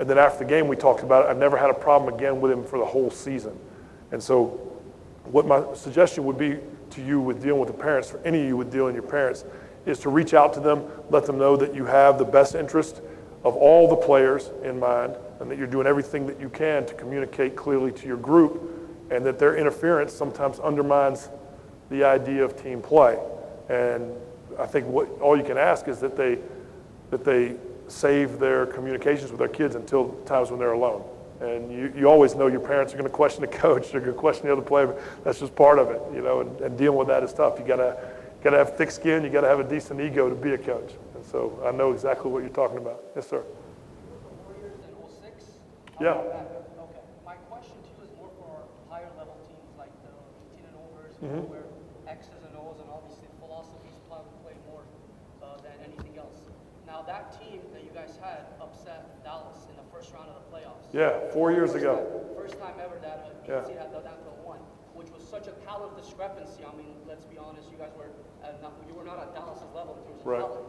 And then after the game, we talked about it. I've never had a problem again with him for the whole season. And so what my suggestion would be to you with dealing with the parents, for any of you with dealing with your parents, is to reach out to them, let them know that you have the best interest of all the players in mind, and that you're doing everything that you can to communicate clearly to your group, and that their interference sometimes undermines the idea of team play. And I think all you can ask is that they save their communications with their kids until times when they're alone. And you always know your parents are going to question the coach, they're going to question the other player. That's just part of it, and dealing with that is tough. You gotta have thick skin, you gotta have a decent ego to be a coach. And so I know exactly what you're talking about. Yes, sir. Warriors in 06? Yeah. Okay. My question to you is more for higher level teams like the 18 and overs, where X's and O's and obviously philosophies play more than anything else. Now that team that you guys had upset Dallas in the first round of the playoffs. Yeah, 4 years ago. First time ever that a team had done that to one, which was such a talent discrepancy. I mean, let's be honest, you guys were not at Dallas's level in terms of talent.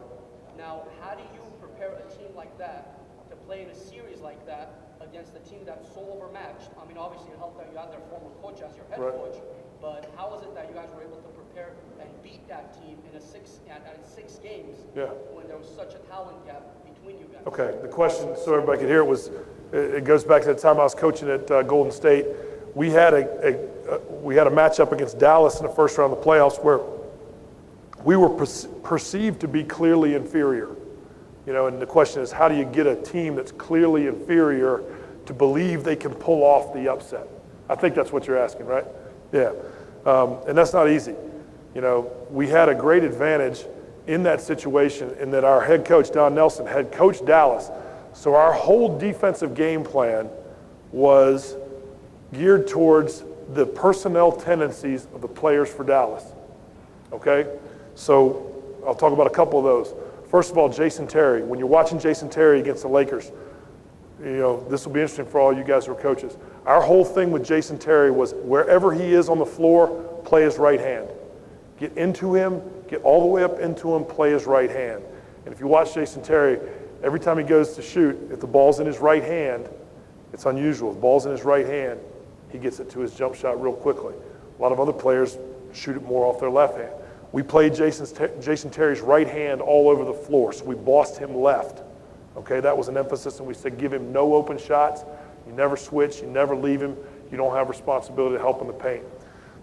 Now, how do you prepare a team like that to play in a series like that against a team that's so overmatched? I mean, obviously it helped that you had their former coach as your head coach, but how is it that you guys were able to prepare and beat that team in six games when there was such a talent gap between you guys? Okay, the question, so everybody could hear it goes back to the time I was coaching at Golden State. We had a matchup against Dallas in the first round of the playoffs where we were perceived to be clearly inferior. And the question is, how do you get a team that's clearly inferior to believe they can pull off the upset? I think that's what you're asking, right? Yeah, and that's not easy. We had a great advantage in that situation in that our head coach, Don Nelson, had coached Dallas. So our whole defensive game plan was geared towards the personnel tendencies of the players for Dallas, okay? So I'll talk about a couple of those. First of all, Jason Terry. When you're watching Jason Terry against the Lakers, this will be interesting for all you guys who are coaches. Our whole thing with Jason Terry was wherever he is on the floor, play his right hand. Get into him, get all the way up into him, play his right hand. And if you watch Jason Terry, every time he goes to shoot, if the ball's in his right hand, it's unusual. If the ball's in his right hand, he gets it to his jump shot real quickly. A lot of other players shoot it more off their left hand. We played Jason Terry's right hand all over the floor, so we bossed him left. Okay, that was an emphasis, and we said give him no open shots. You never switch, you never leave him. You don't have responsibility to help in the paint.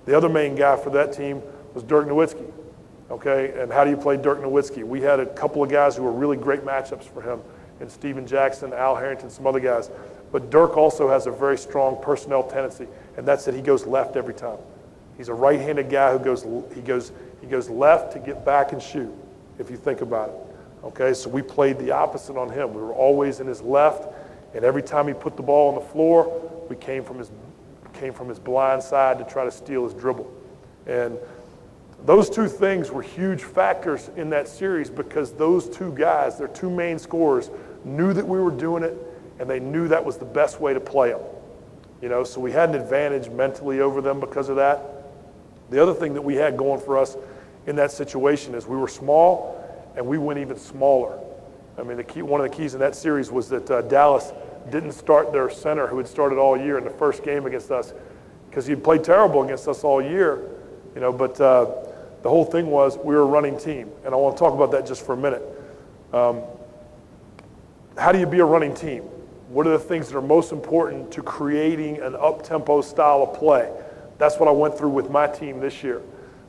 The other main guy for that team was Dirk Nowitzki. Okay, and how do you play Dirk Nowitzki? We had a couple of guys who were really great matchups for him, and Steven Jackson, Al Harrington, some other guys. But Dirk also has a very strong personnel tendency, and that's that he goes left every time. He's a right-handed guy who goes left to get back and shoot, if you think about it. Okay, so we played the opposite on him. We were always in his left, and every time he put the ball on the floor, we came from his blind side to try to steal his dribble. And those two things were huge factors in that series because those two guys, their two main scorers, knew that we were doing it, and they knew that was the best way to play them. So we had an advantage mentally over them because of that. The other thing that we had going for us in that situation is we were small, and we went even smaller. I mean, one of the keys in that series was that Dallas didn't start their center, who had started all year in the first game against us, because he'd played terrible against us all year. But the whole thing was we were a running team, and I want to talk about that just for a minute. How do you be a running team? What are the things that are most important to creating an up-tempo style of play? That's what I went through with my team this year.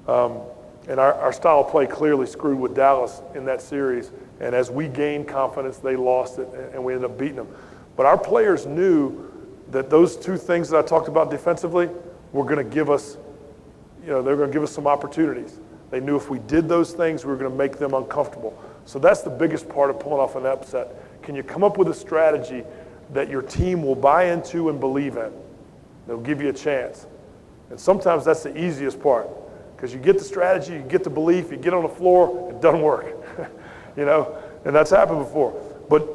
And our style of play clearly screwed with Dallas in that series. And as we gained confidence, they lost it, and we ended up beating them. But our players knew that those two things that I talked about defensively were going to give us, they're going to give us some opportunities. They knew if we did those things, we were going to make them uncomfortable. So that's the biggest part of pulling off an upset. Can you come up with a strategy that your team will buy into and believe in? They'll give you a chance. And sometimes that's the easiest part, because you get the strategy, you get the belief, you get on the floor, it doesn't work, and that's happened before. But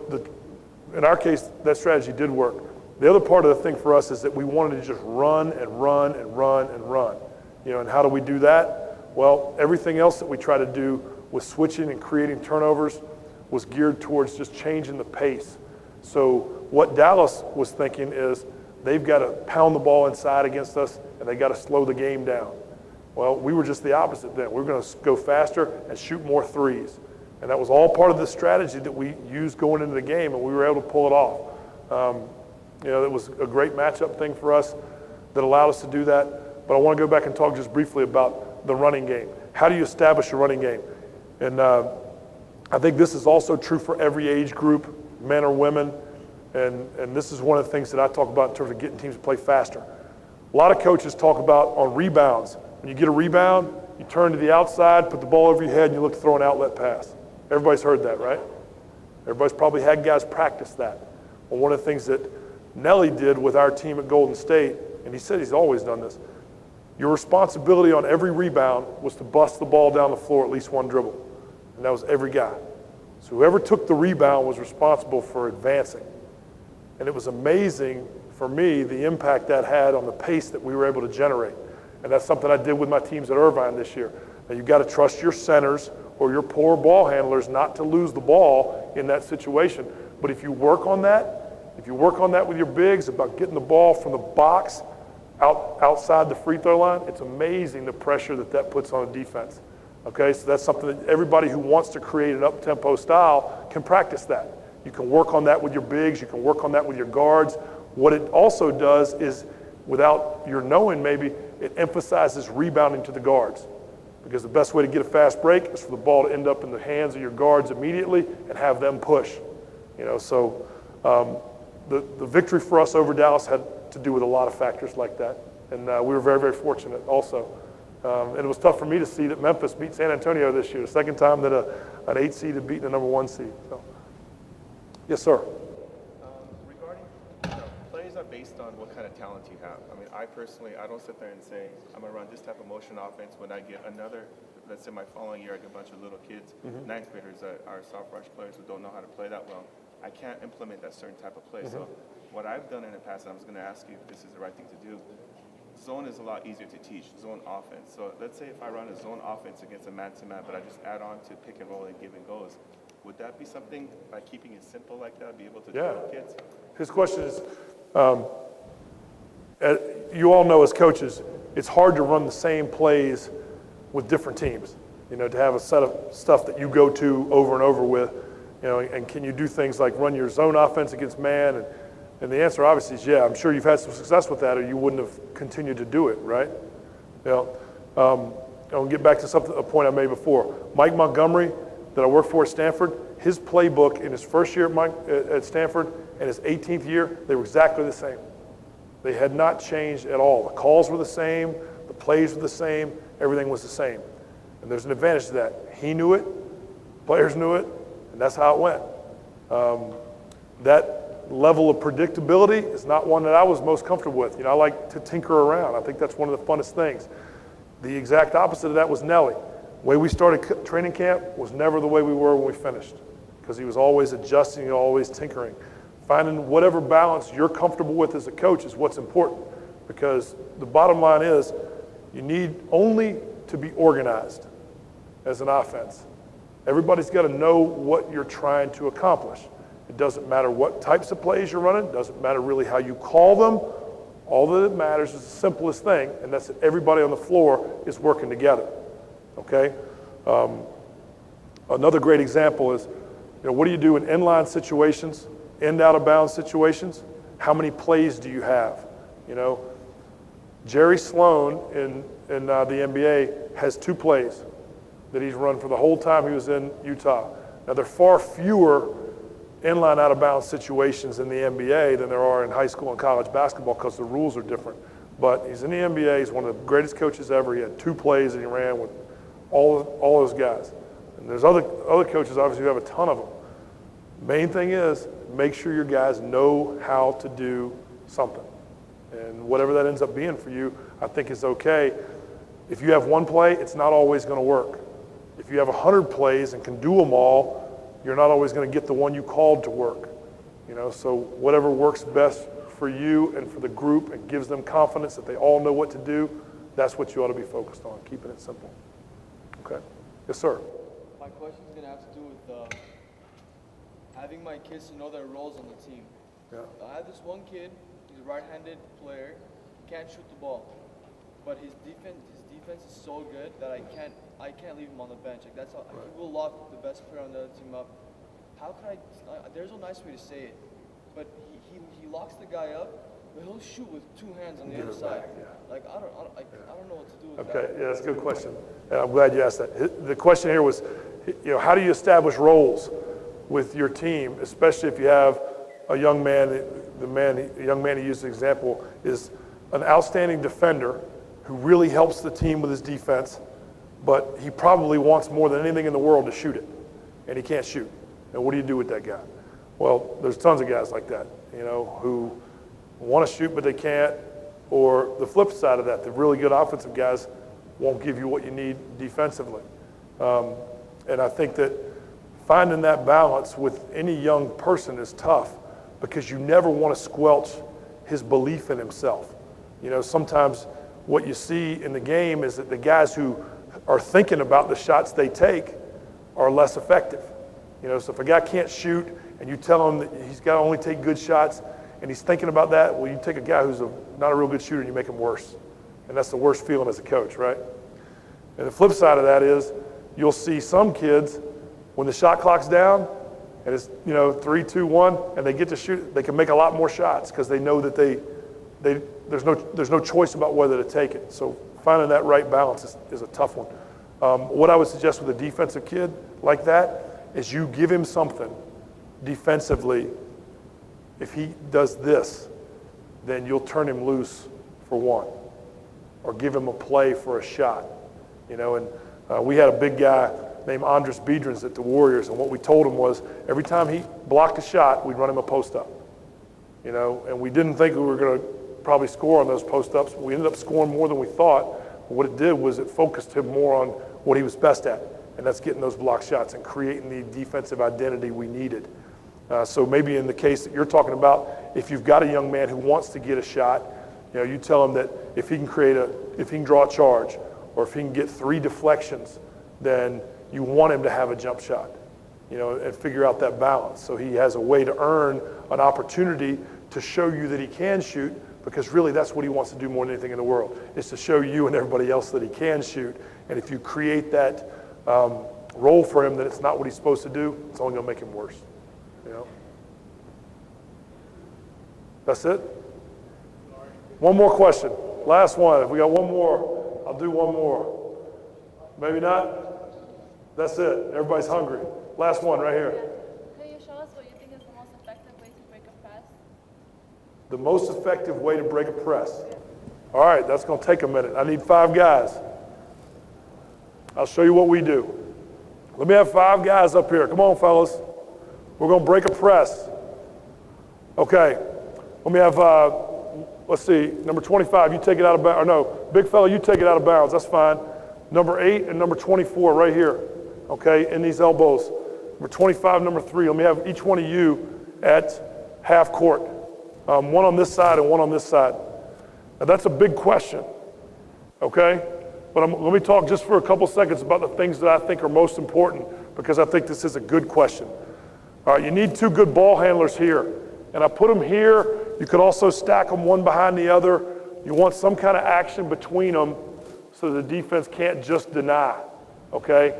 in our case, that strategy did work. The other part of the thing for us is that we wanted to just run and run and run and run. And how do we do that? Well, everything else that we try to do with switching and creating turnovers was geared towards just changing the pace. So what Dallas was thinking is they've got to pound the ball inside against us, and they got to slow the game down. Well, we were just the opposite then. We were going to go faster and shoot more threes. And that was all part of the strategy that we used going into the game, and we were able to pull it off. It was a great matchup thing for us that allowed us to do that. But I want to go back and talk just briefly about the running game. How do you establish your running game? And I think this is also true for every age group, men or women. And this is one of the things that I talk about in terms of getting teams to play faster. A lot of coaches talk about on rebounds. When you get a rebound, you turn to the outside, put the ball over your head, and you look to throw an outlet pass. Everybody's heard that, right? Everybody's probably had guys practice that. Well, one of the things that Nelly did with our team at Golden State, and he said he's always done this, your responsibility on every rebound was to bust the ball down the floor at least one dribble. And that was every guy. So whoever took the rebound was responsible for advancing. And it was amazing for me the impact that had on the pace that we were able to generate. And that's something I did with my teams at Irvine this year. Now you've got to trust your centers or your poor ball handlers not to lose the ball in that situation. But if you work on that, with your bigs about getting the ball from the box outside the free throw line, it's amazing the pressure that puts on a defense. Okay, so that's something that everybody who wants to create an up-tempo style can practice that. You can work on that with your bigs, you can work on that with your guards. What it also does is, without your knowing maybe, it emphasizes rebounding to the guards. Because the best way to get a fast break is for the ball to end up in the hands of your guards immediately and have them push. So the victory for us over Dallas had to do with a lot of factors like that. And we were very, very fortunate also. And it was tough for me to see that Memphis beat San Antonio this year, the second time that an 8 seed had beaten a number 1 seed. So. Yes, sir. Regarding, plays are based on what kind of talent you have. I mean, I don't sit there and say, I'm going to run this type of motion offense when I get another, let's say my following year, I get a bunch of little kids, ninth graders that are soft rush players who don't know how to play that well. I can't implement that certain type of play. So what I've done in the past, and I was going to ask you if this is the right thing to do, zone is a lot easier to teach, zone offense. So let's say if I run a zone offense against a man-to-man, but I just add on to pick and roll and give and goes, would that be something, by keeping it simple like that, be able to do with kids? His question is, you all know as coaches, it's hard to run the same plays with different teams. To have a set of stuff that you go to over and over with, and can you do things like run your zone offense against man? And the answer obviously is yeah. I'm sure you've had some success with that, or you wouldn't have continued to do it, right? I'll get back to a point I made before. Mike Montgomery, that I worked for at Stanford, his playbook in his first year at Stanford and his 18th year, they were exactly the same. They had not changed at all. The calls were the same, the plays were the same, everything was the same. And there's an advantage to that. He knew it, players knew it, and that's how it went. That level of predictability is not one that I was most comfortable with. I like to tinker around. I think that's one of the funnest things. The exact opposite of that was Nelly. The way we started training camp was never the way we were when we finished, because he was always adjusting, always tinkering. Finding whatever balance you're comfortable with as a coach is what's important, because the bottom line is you need only to be organized as an offense. Everybody's got to know what you're trying to accomplish. It doesn't matter what types of plays you're running. It doesn't matter really how you call them. All that matters is the simplest thing, and that's that everybody on the floor is working together. Okay? Another great example is, what do you do in inline situations, out of bounds situations? How many plays do you have? Jerry Sloan in the NBA has 2 plays that he's run for the whole time he was in Utah. Now, there are far fewer inline out of bounds situations in the NBA than there are in high school and college basketball because the rules are different. But he's in the NBA. He's one of the greatest coaches ever. He had 2 plays that he ran with all those guys. And there's other coaches, obviously, who have a ton of them. Main thing is, make sure your guys know how to do something. And whatever that ends up being for you, I think is okay. If you have 1 play, it's not always going to work. If you have 100 plays and can do them all, you're not always going to get the one you called to work. So whatever works best for you and for the group and gives them confidence that they all know what to do, that's what you ought to be focused on, keeping it simple. Okay. Yes, sir. My question is going to have to do with having my kids to know their roles on the team. Yeah. I have this one kid, he's a right-handed player, he can't shoot the ball. But his defense is so good that I can't leave him on the bench. Like that's how he will lock the best player on the other team up. How can there's no nice way to say it, but he locks the guy up, but he'll shoot with two hands on the other side. Like I don't know what to do with that. Okay, yeah, that's a good question. I'm glad you asked that. The question here was, how do you establish roles with your team, especially if you have a young man? The young man he used as an example is an outstanding defender who really helps the team with his defense, but he probably wants more than anything in the world to shoot it, and he can't shoot. And what do you do with that guy? Well, there's tons of guys like that, who want to shoot but they can't, or the flip side of that, the really good offensive guys won't give you what you need defensively. And I think that finding that balance with any young person is tough because you never want to squelch his belief in himself. Sometimes what you see in the game is that the guys who are thinking about the shots they take are less effective. So if a guy can't shoot and you tell him that he's got to only take good shots and he's thinking about that, well, you take a guy who's not a real good shooter and you make him worse. And that's the worst feeling as a coach, right? And the flip side of that is you'll see some kids when the shot clock's down and it's 3, 2, 1 and they get to shoot, they can make a lot more shots because they know that there's no choice about whether to take it. So finding that right balance is a tough one. What I would suggest with a defensive kid like that is you give him something defensively. If he does this, then you'll turn him loose for one, or give him a play for a shot. And we had a big guy named Andres Biedrins at the Warriors, and what we told him was every time he blocked a shot, we'd run him a post-up. And we didn't think we were going to probably score on those post-ups. We ended up scoring more than we thought. But what it did was it focused him more on what he was best at, and that's getting those block shots and creating the defensive identity we needed. So maybe in the case that you're talking about, if you've got a young man who wants to get a shot, you tell him that if he can draw a charge, or if he can get 3 deflections, then you want him to have a jump shot, and figure out that balance. So he has a way to earn an opportunity to show you that he can shoot, because really that's what he wants to do more than anything in the world, is to show you and everybody else that he can shoot. And if you create that role for him that it's not what he's supposed to do, it's only going to make him worse. That's it? One more question. Last one. If we got one more, I'll do one more. Maybe not? That's it. Everybody's hungry. Last one right here. Can you show us what you think is the most effective way to break a press? The most effective way to break a press. All right, that's going to take a minute. I need 5 guys. I'll show you what we do. Let me have 5 guys up here. Come on, fellas. We're going to break a press. Okay. Let me have, let's see, number 25, you take it out of bounds. Or no, big fella, you take it out of bounds. That's fine. Number 8 and number 24 right here. Okay, in these elbows. Number 25, number 3. Let me have each one of you at half court. One on this side and one on this side. Now that's a big question. Okay? But let me talk just for a couple seconds about the things that I think are most important, because I think this is a good question. All right, you need 2 good ball handlers here. And I put them here. You could also stack them one behind the other. You want some kind of action between them so the defense can't just deny, okay?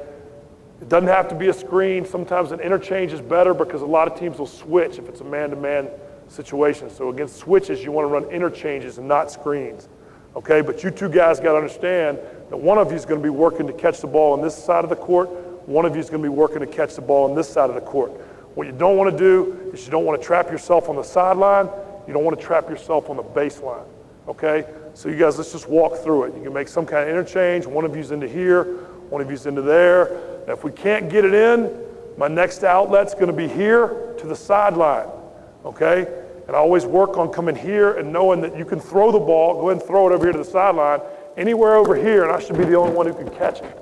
It doesn't have to be a screen. Sometimes an interchange is better because a lot of teams will switch if it's a man-to-man situation. So against switches, you want to run interchanges and not screens, okay? But you 2 guys got to understand that one of you is going to be working to catch the ball on this side of the court. One of you is going to be working to catch the ball on this side of the court. What you don't want to do is you don't want to trap yourself on the sideline. You don't want to trap yourself on the baseline, okay? So you guys, let's just walk through it. You can make some kind of interchange. One of you's into here, one of you's into there. And if we can't get it in, my next outlet's going to be here to the sideline, okay? And I always work on coming here and knowing that you can throw the ball, go ahead and throw it over here to the sideline, anywhere over here, and I should be the only one who can catch it.